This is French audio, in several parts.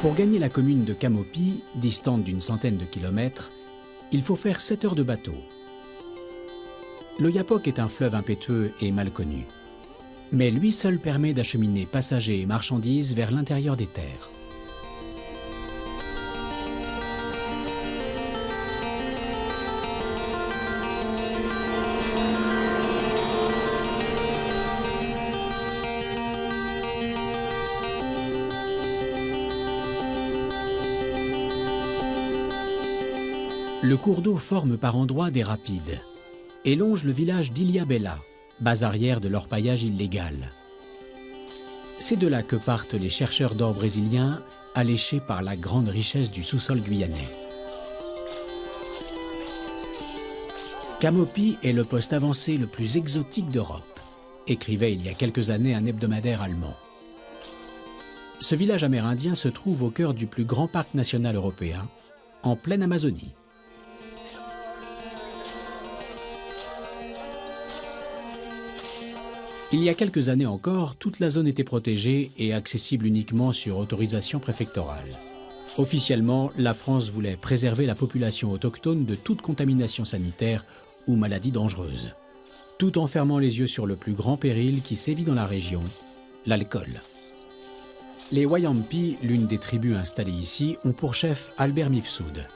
Pour gagner la commune de Camopi, distante d'une centaine de kilomètres, il faut faire 7 heures de bateau. L'Oyapock est un fleuve impétueux et mal connu. Mais lui seul permet d'acheminer passagers et marchandises vers l'intérieur des terres. Le cours d'eau forme par endroits des rapides et longe le village d'Ilhabela, base arrière de l'orpaillage illégal. C'est de là que partent les chercheurs d'or brésiliens, alléchés par la grande richesse du sous-sol guyanais. Camopi est le poste avancé le plus exotique d'Europe, écrivait il y a quelques années un hebdomadaire allemand. Ce village amérindien se trouve au cœur du plus grand parc national européen, en pleine Amazonie. Il y a quelques années encore, toute la zone était protégée et accessible uniquement sur autorisation préfectorale. Officiellement, la France voulait préserver la population autochtone de toute contamination sanitaire ou maladie dangereuse, tout en fermant les yeux sur le plus grand péril qui sévit dans la région, l'alcool. Les Wayampi, l'une des tribus installées ici, ont pour chef Albert Mifsud.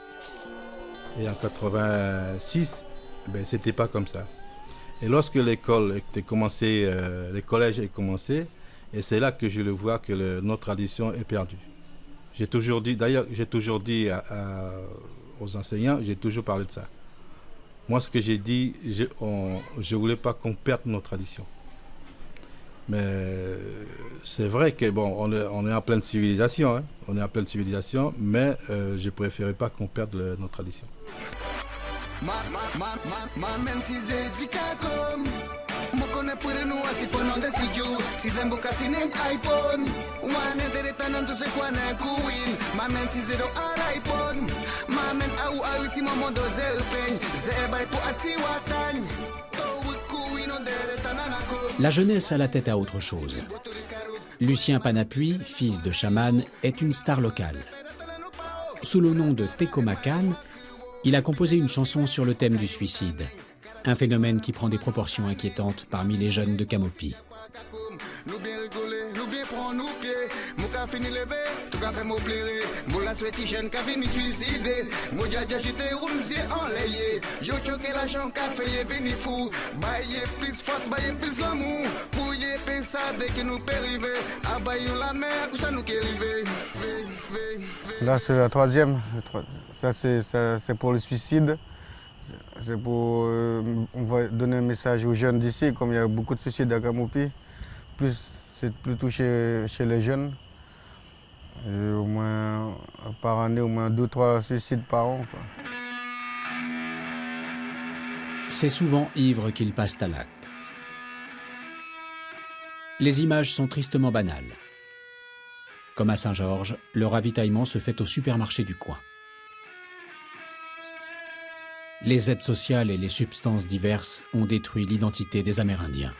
Et en 86, c'était pas comme ça. Et lorsque l'école était commencée, les collèges ont commencé, et c'est là que je le vois que notre tradition est perdue. J'ai toujours dit, d'ailleurs, aux enseignants, j'ai toujours parlé de ça. Moi, ce que j'ai dit, je ne voulais pas qu'on perde nos traditions. Mais c'est vrai que bon, on est en pleine civilisation, hein, on est en pleine civilisation, mais je préférais pas qu'on perde nos traditions. La jeunesse a la tête à autre chose. Lucien Panapuy, fils de chaman, est une star locale. Sous le nom de Tekomakan, il a composé une chanson sur le thème du suicide, un phénomène qui prend des proportions inquiétantes parmi les jeunes de Camopi. Là, c'est la troisième. Ça, c'est pour le suicide. C'est pour on va donner un message aux jeunes d'ici, comme il y a beaucoup de suicides à Camopi. C'est plus touché chez les jeunes. Au moins, par année, au moins 2-3 suicides par an, quoi. C'est souvent ivre qu'ils passent à l'acte. Les images sont tristement banales. Comme à Saint-Georges, le ravitaillement se fait au supermarché du coin. Les aides sociales et les substances diverses ont détruit l'identité des Amérindiens.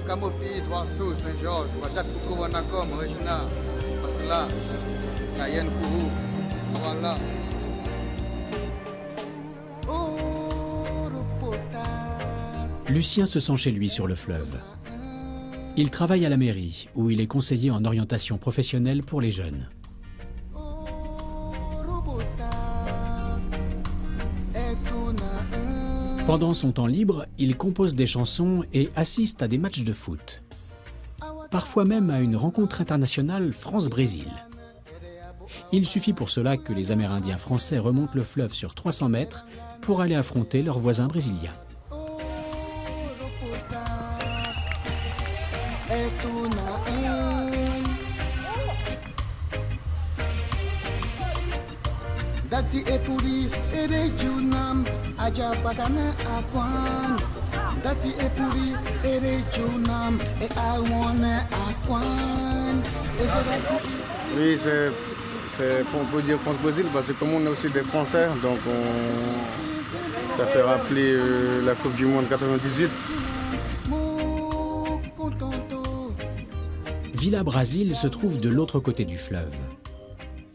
Camopi, Droissou, Saint-Georges, Wadat Koukou Wanakom, Regina, Masla, Cayenne Kourou, voilà. Lucien se sent chez lui sur le fleuve. Il travaille à la mairie, où il est conseiller en orientation professionnelle pour les jeunes. Pendant son temps libre, il compose des chansons et assiste à des matchs de foot. Parfois même à une rencontre internationale France-Brésil. Il suffit pour cela que les Amérindiens français remontent le fleuve sur 300 mètres pour aller affronter leurs voisins brésiliens. Dati epuri erejunam aja pakana akwan. Dati epuri erejunam e awana akwan. Oui, on peut dire France Brésil parce que comme on est aussi des Français, donc ça fait rappeler la Coupe du Monde 98. Villa Brasil se trouve de l'autre côté du fleuve.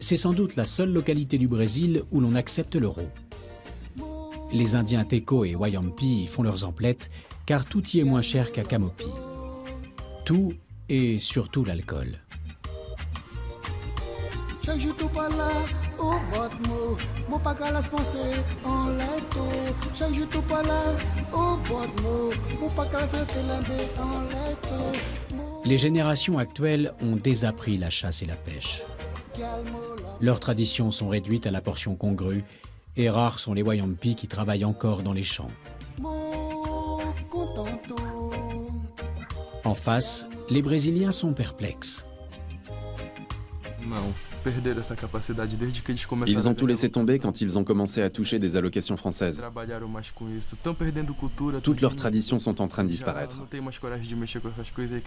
C'est sans doute la seule localité du Brésil où l'on accepte l'euro. Les Indiens Teco et Wayampi y font leurs emplettes car tout y est moins cher qu'à Camopi. Tout et surtout l'alcool. Les générations actuelles ont désappris la chasse et la pêche. Leurs traditions sont réduites à la portion congrue et rares sont les Wayampi qui travaillent encore dans les champs. En face, les Brésiliens sont perplexes. Ils ont tout laissé tomber quand ils ont commencé à toucher des allocations françaises. Toutes leurs traditions sont en train de disparaître.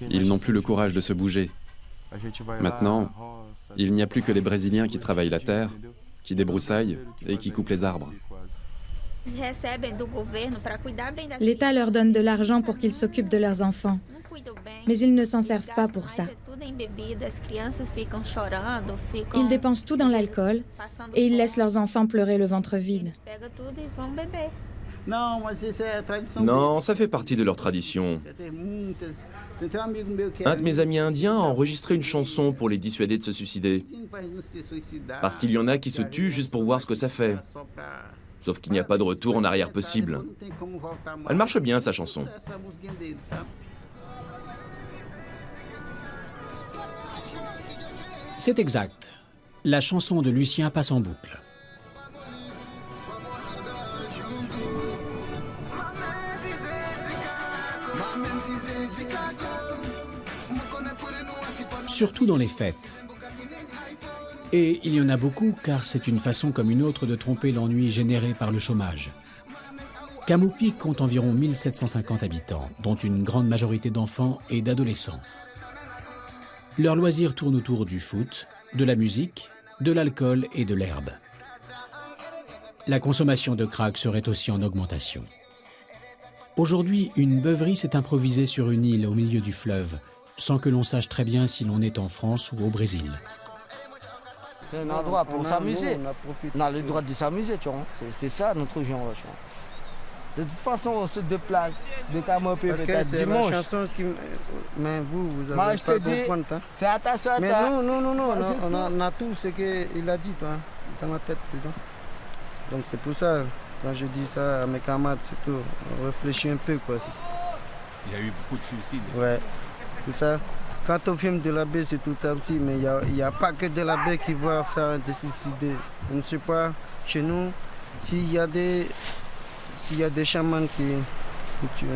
Ils n'ont plus le courage de se bouger. Maintenant, il n'y a plus que les Brésiliens qui travaillent la terre, qui débroussaillent et qui coupent les arbres. L'État leur donne de l'argent pour qu'ils s'occupent de leurs enfants. Mais ils ne s'en servent pas pour ça. Ils dépensent tout dans l'alcool et ils laissent leurs enfants pleurer le ventre vide. Non, ça fait partie de leur tradition. Un de mes amis indiens a enregistré une chanson pour les dissuader de se suicider. Parce qu'il y en a qui se tuent juste pour voir ce que ça fait. Sauf qu'il n'y a pas de retour en arrière possible. Elle marche bien, sa chanson. C'est exact. La chanson de Lucien passe en boucle. Surtout dans les fêtes. Et il y en a beaucoup car c'est une façon comme une autre de tromper l'ennui généré par le chômage. Camopi compte environ 1750 habitants, dont une grande majorité d'enfants et d'adolescents. Leurs loisirs tournent autour du foot, de la musique, de l'alcool et de l'herbe. La consommation de crack serait aussi en augmentation. Aujourd'hui, une beuverie s'est improvisée sur une île au milieu du fleuve, sans que l'on sache très bien si l'on est en France ou au Brésil. C'est un endroit pour s'amuser. On a le droit de s'amuser, tu vois. C'est ça notre genre. De toute façon, on se déplace de Camopi peut-être dimanche. La chanson qui... Mais vous avez pas comprendre. Hein? Fais attention à mais ta... Non, on a tout ce qu'il a dit, toi, dans la tête. Donc c'est pour ça, quand je dis ça à mes camarades, c'est tout. On réfléchit un peu, quoi. Il y a eu beaucoup de suicides. Ouais, tout ça. Quand on filme de la baie, c'est tout ça aussi, mais il n'y a pas que de la baie qui va faire des suicides. On ne sait pas, chez nous, s'il y a des chamans qui tuent,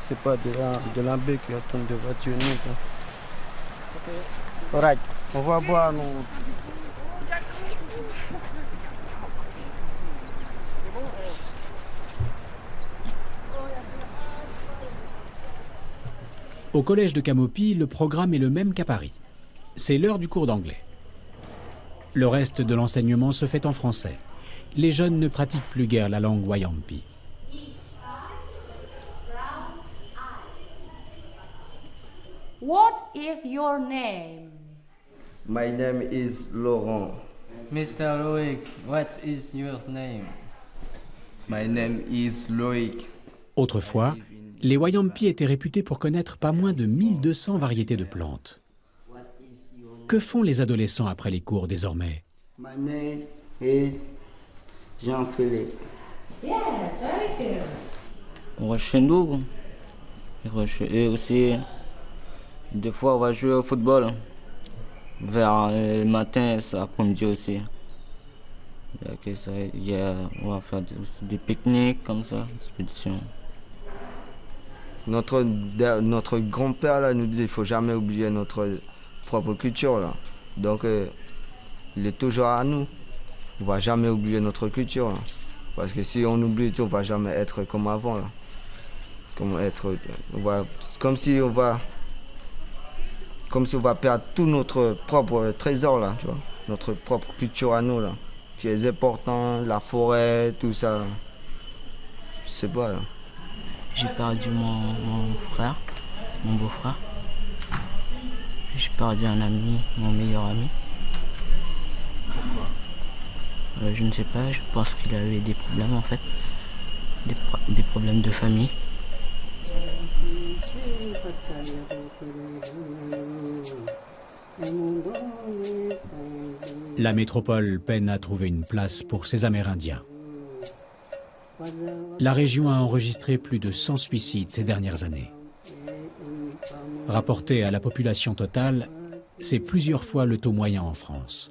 c'est pas de la baie qui attend de voiture. Okay. Alright, on va boire nous. Au collège de Camopi, le programme est le même qu'à Paris. C'est l'heure du cours d'anglais. Le reste de l'enseignement se fait en français. Les jeunes ne pratiquent plus guère la langue Wayampi. What is your name? My name is Laurent. Mr. Loic, what is your name? My name is Loic. Autrefois, les Wayampi étaient réputés pour connaître pas moins de 1200 variétés de plantes. Que font les adolescents après les cours désormais? My name is Jean-Philippe. Yes, very good. On va chez nous. Et aussi, des fois, on va jouer au football. Vers le matin, l'après-midi aussi. On va faire des pique-niques comme ça, expédition. Notre grand-père là, nous disait qu'il ne faut jamais oublier notre propre culture. Là. Donc, il est toujours à nous. on ne va jamais oublier notre culture. Là. Parce que si on oublie tout, on ne va jamais être comme avant. Là. Comme si on va perdre tout notre propre trésor, là, tu vois, notre propre culture à nous, là, qui est important, la forêt, tout ça. Je sais pas. J'ai perdu mon frère, mon beau-frère. J'ai perdu un ami, mon meilleur ami. Pourquoi? Je ne sais pas, je pense qu'il a eu des problèmes en fait, des problèmes de famille. La métropole peine à trouver une place pour ces Amérindiens. La région a enregistré plus de 100 suicides ces dernières années. Rapporté à la population totale, c'est plusieurs fois le taux moyen en France.